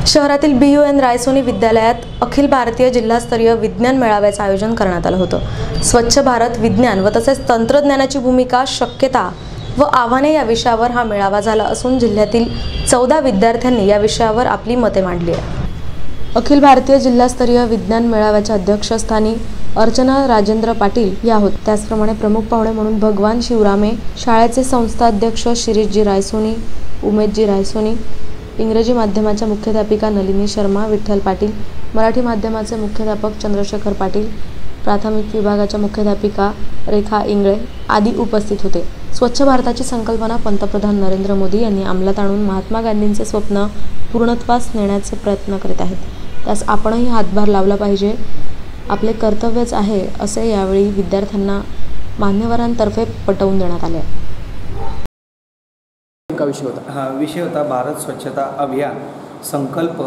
शहरातील BUN रायसोनी विद्यालयात अखिल भारतीय जिल्हास्तरीय विज्ञान मेळाव्याचे आयोजन करण्यात आलं होतं। स्वच्छ भारत, विज्ञान व तसेच तंत्रज्ञानाची भूमिका, शक्यता व आव्हाने या विषयावर हा मेळावा झाला असून जिल्ह्यातील 14 विद्यार्थ्यांनी या विषयावर आपली मते मांडली आहे। अखिल भारतीय जिल्हास्तरीय विज्ञान मेळाव्याच्या अध्यक्षस्थानी अर्चना राजेंद्र पाटील या होत्या। त्याचप्रमाणे प्रमुख पाहुणे म्हणून भगवान शिवरामे, शाळेचे संस्थाध्यक्ष शिरीषजी रायसोनी, उमेशजी रायसोनी, इंग्रजी माध्यमाच्या मुख्याध्यापिका नलिनी शर्मा, विठ्ठल पाटील, मराठी माध्यमाचे मुख्याध्यापक चंद्रशेखर पाटील, प्राथमिक विभागाच्या मुख्याध्यापिका रेखा इंगळे आदी उपस्थित होते। स्वच्छ भारताची संकल्पना पंतप्रधान नरेंद्र मोदी यांनी अंमलात आणून महात्मा गांधींचे स्वप्न पूर्णत्वास नेण्याचे प्रयत्न करीत आहेत। त्यास आपणही हातभार लावला पाहिजे, आपले कर्तव्यच आहे असे यावेळी विद्यार्थ्यांना मान्यवरांतर्फे पटवून देण्यात आले। विषय होता भारत स्वच्छता अभियान, संकल्प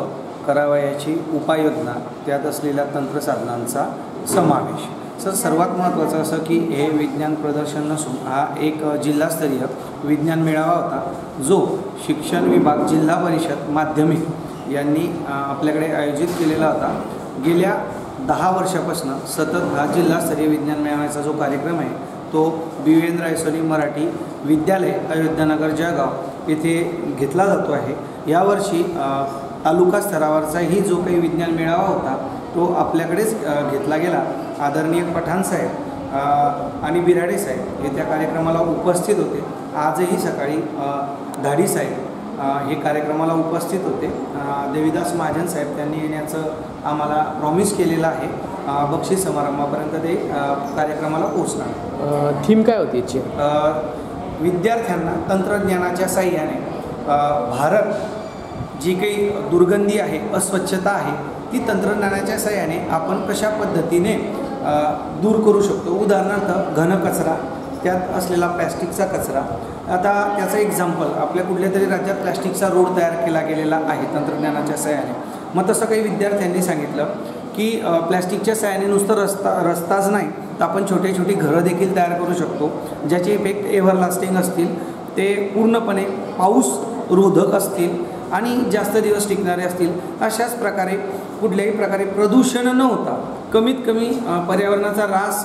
करावयाची उपाययोजना, त्यात असलेल्या तंत्रसाधनांचा समावेश। सर्वात महत्त्वाचं असं की हे विज्ञान प्रदर्शन नसून हा एक जिल्हास्तरीय विज्ञान मेळावा होता, जो शिक्षण विभाग, जिल्हा परिषद, माध्यमिक यांनी आपल्याकडे आयोजित केलेला होता। गेल्या 10 वर्षापासून सतत हा जिल्हास्तरीय विज्ञान मेळाव्याचा जो कार्यक्रम आहे तो BUN रायसोनी मराठी विद्यालय, अयोध्यानगर, जळगाव येथे घेतला जातो आहे। यावर्षी तालुका स्तरावरचाही जो काही विज्ञान मेळावा होता तो आपल्याकडेच घेतला गेला। आदरणीय पठाण साहेब आणि बिराडे साहेब हे त्या कार्यक्रमाला उपस्थित होते। आजही सकाळी धाडी साहेब हे कार्यक्रमाला उपस्थित होते। देवीदास महाजन साहेब त्यांनी येण्याचं आम्हाला प्रॉमिस केलेलं आहे। बक्षीस समारंभापर्यंत ते कार्यक्रमाला पोहोचणार। थीम काय होती याची? विद्यार्थ्यांना तंत्रज्ञानाच्या साहाय्याने भारत जी काही दुर्गंधी आहे, अस्वच्छता आहे, ती तंत्रज्ञानाच्या साहाय्याने आपण कशा पद्धतीने दूर करू शकतो। उदाहरणार्थ घनकचरा, त्यात असलेला प्लॅस्टिकचा कचरा। आता त्याचं एक्झाम्पल, आपल्या कुठल्या तरी राज्यात प्लॅस्टिकचा रोड तयार केला गेलेला आहे तंत्रज्ञानाच्या साहाय्याने। मग तसं काही विद्यार्थ्यांनी सांगितलं की प्लॅस्टिकच्या साहाय्याने नुसतं रस्ताच नाही तर आपण छोटे छोटी घरं देखील तयार करू शकतो, ज्याचे इफेक्ट एव्हरलास्टिंग असतील, ते पूर्णपणे पाऊस रोधक असतील आणि जास्त दिवस टिकणारे असतील। अशाच प्रकारे कुठल्याही प्रकारे प्रदूषण न होता कमीत कमी पर्यावरणाचा ऱ्हास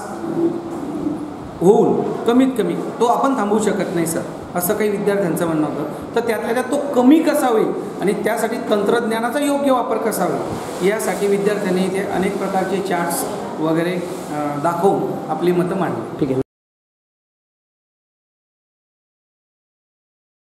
होऊन कमीत कमी तो आपण थांबवू शकत नाही सर, असं काही विद्यार्थ्यांचं म्हणणं होतं। तर त्यातल्या त्यात तो कमी कसा होईल आणि त्यासाठी तंत्रज्ञानाचा योग्य वापर कसा होईल यासाठी विद्यार्थ्यांनी इथे अनेक प्रकारचे चार्ट्स वगैरे दाखवून आपली मतं मांडली। ठीक आहे।